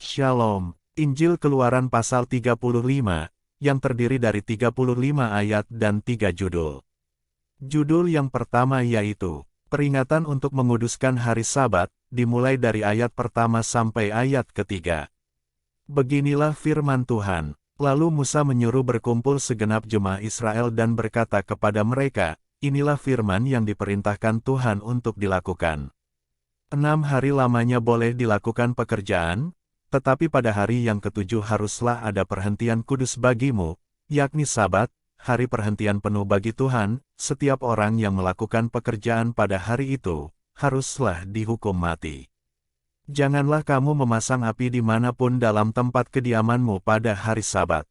Shalom. Injil Keluaran pasal 35, yang terdiri dari 35 ayat dan 3 judul. Judul yang pertama yaitu, peringatan untuk menguduskan hari Sabat, dimulai dari ayat pertama sampai ayat ketiga. Beginilah firman Tuhan. Lalu Musa menyuruh berkumpul segenap jemaah Israel dan berkata kepada mereka, inilah firman yang diperintahkan Tuhan untuk dilakukan. 6 hari lamanya boleh dilakukan pekerjaan, tetapi pada hari yang ketujuh haruslah ada perhentian kudus bagimu, yakni Sabat, hari perhentian penuh bagi Tuhan. Setiap orang yang melakukan pekerjaan pada hari itu, haruslah dihukum mati. Janganlah kamu memasang api dimanapun dalam tempat kediamanmu pada hari Sabat.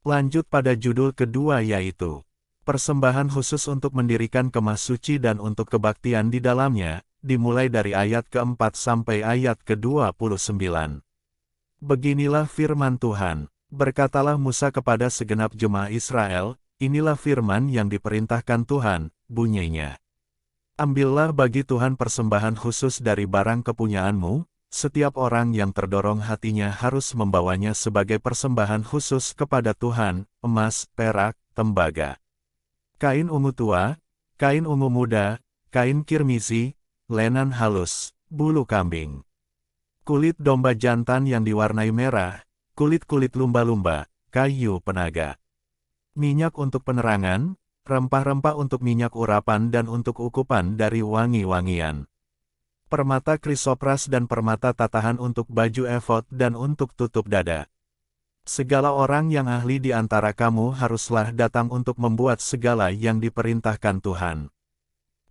Lanjut pada judul kedua yaitu, persembahan khusus untuk mendirikan kemah suci dan untuk kebaktian di dalamnya, dimulai dari ayat keempat sampai ayat ke-29. Beginilah firman Tuhan, berkatalah Musa kepada segenap jemaah Israel, inilah firman yang diperintahkan Tuhan, bunyinya. Ambillah bagi Tuhan persembahan khusus dari barang kepunyaanmu, setiap orang yang terdorong hatinya harus membawanya sebagai persembahan khusus kepada Tuhan, emas, perak, tembaga, kain ungu tua, kain ungu muda, kain kirmisi, lenan halus, bulu kambing, kulit domba jantan yang diwarnai merah, kulit-kulit lumba-lumba, kayu penaga, minyak untuk penerangan, rempah-rempah untuk minyak urapan dan untuk ukupan dari wangi-wangian, permata krisopras dan permata tatahan untuk baju efod dan untuk tutup dada. Segala orang yang ahli di antara kamu haruslah datang untuk membuat segala yang diperintahkan Tuhan,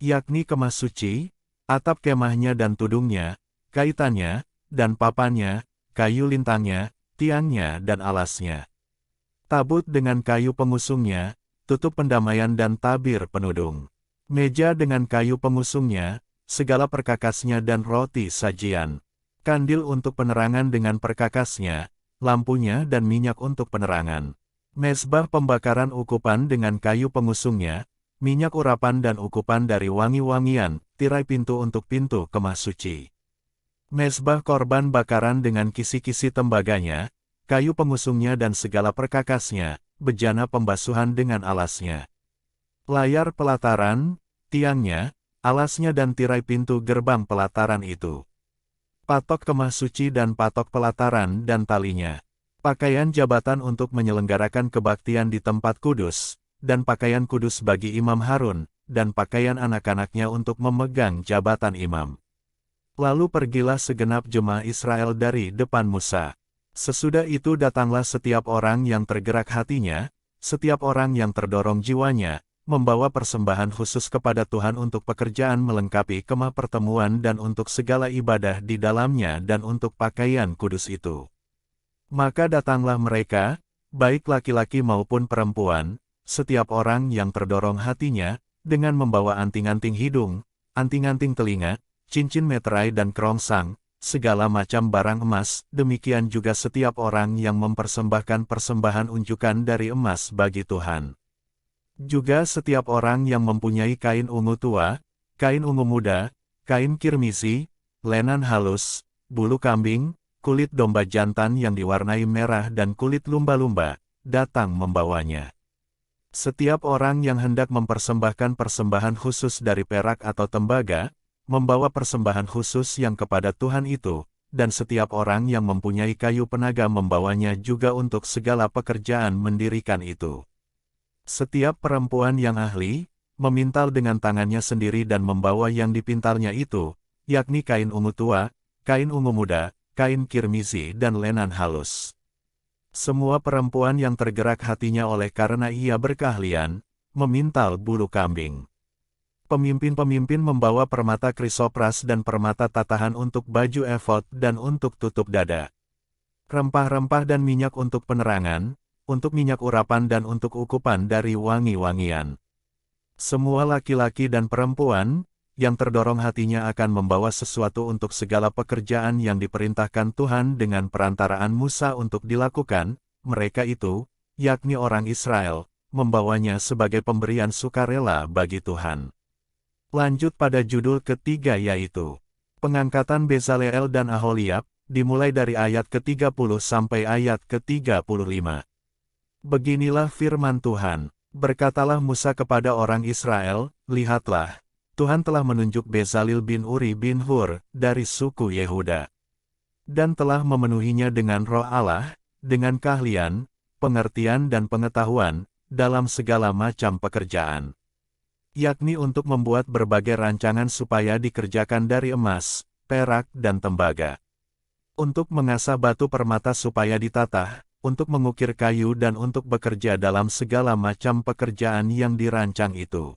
yakni kemah suci, atap kemahnya dan tudungnya, kaitannya, dan papannya, kayu lintangnya, tiangnya dan alasnya, tabut dengan kayu pengusungnya, tutup pendamaian dan tabir penudung, meja dengan kayu pengusungnya, segala perkakasnya dan roti sajian, kandil untuk penerangan dengan perkakasnya, lampunya dan minyak untuk penerangan, mezbah pembakaran ukupan dengan kayu pengusungnya, minyak urapan dan ukupan dari wangi-wangian, tirai pintu untuk pintu kemah suci, mezbah korban bakaran dengan kisi-kisi tembaganya, kayu pengusungnya dan segala perkakasnya, bejana pembasuhan dengan alasnya, layar pelataran, tiangnya, alasnya dan tirai pintu gerbang pelataran itu, patok kemah suci dan patok pelataran dan talinya, pakaian jabatan untuk menyelenggarakan kebaktian di tempat kudus, dan pakaian kudus bagi Imam Harun, dan pakaian anak-anaknya untuk memegang jabatan imam. Lalu pergilah segenap jemaah Israel dari depan Musa. Sesudah itu datanglah setiap orang yang tergerak hatinya, setiap orang yang terdorong jiwanya, membawa persembahan khusus kepada Tuhan untuk pekerjaan melengkapi kemah pertemuan dan untuk segala ibadah di dalamnya dan untuk pakaian kudus itu. Maka datanglah mereka, baik laki-laki maupun perempuan, setiap orang yang terdorong hatinya, dengan membawa anting-anting hidung, anting-anting telinga, cincin meterai dan kerongsang, segala macam barang emas, demikian juga setiap orang yang mempersembahkan persembahan unjukan dari emas bagi Tuhan. Juga setiap orang yang mempunyai kain ungu tua, kain ungu muda, kain kirmisi, lenan halus, bulu kambing, kulit domba jantan yang diwarnai merah dan kulit lumba-lumba, datang membawanya. Setiap orang yang hendak mempersembahkan persembahan khusus dari perak atau tembaga, membawa persembahan khusus yang kepada Tuhan itu, dan setiap orang yang mempunyai kayu penaga membawanya juga untuk segala pekerjaan mendirikan itu. Setiap perempuan yang ahli, memintal dengan tangannya sendiri dan membawa yang dipintalnya itu, yakni kain ungu tua, kain ungu muda, kain kirmisi dan lenan halus. Semua perempuan yang tergerak hatinya oleh karena ia berkeahlian, memintal bulu kambing. Pemimpin-pemimpin membawa permata krisopras dan permata tatahan untuk baju efod dan untuk tutup dada. Rempah-rempah dan minyak untuk penerangan, untuk minyak urapan dan untuk ukupan dari wangi-wangian. Semua laki-laki dan perempuan, yang terdorong hatinya akan membawa sesuatu untuk segala pekerjaan yang diperintahkan Tuhan dengan perantaraan Musa untuk dilakukan, mereka itu, yakni orang Israel, membawanya sebagai pemberian sukarela bagi Tuhan. Lanjut pada judul ketiga yaitu, pengangkatan Bezaleel dan Aholiab, dimulai dari ayat ke-30 sampai ayat ke-35. Beginilah firman Tuhan, berkatalah Musa kepada orang Israel, lihatlah, Tuhan telah menunjuk Bezalil bin Uri bin Hur, dari suku Yehuda. Dan telah memenuhinya dengan roh Allah, dengan keahlian, pengertian dan pengetahuan, dalam segala macam pekerjaan. Yakni untuk membuat berbagai rancangan supaya dikerjakan dari emas, perak dan tembaga. Untuk mengasah batu permata supaya ditata, untuk mengukir kayu dan untuk bekerja dalam segala macam pekerjaan yang dirancang itu.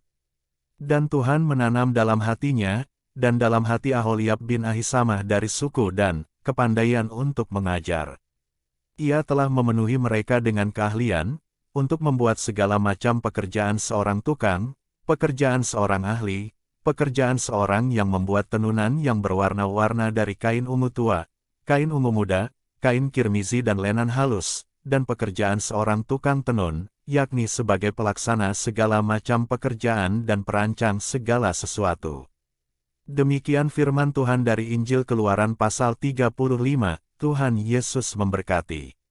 Dan Tuhan menanam dalam hatinya, dan dalam hati Aholiab bin Ahisamah dari suku Dan, kepandaian untuk mengajar. Ia telah memenuhi mereka dengan keahlian, untuk membuat segala macam pekerjaan seorang tukang, pekerjaan seorang ahli, pekerjaan seorang yang membuat tenunan yang berwarna-warna dari kain ungu tua, kain ungu muda, kain kirmizi dan lenan halus, dan pekerjaan seorang tukang tenun, yakni sebagai pelaksana segala macam pekerjaan dan perancang segala sesuatu. Demikian firman Tuhan dari Injil Keluaran pasal 35, Tuhan Yesus memberkati.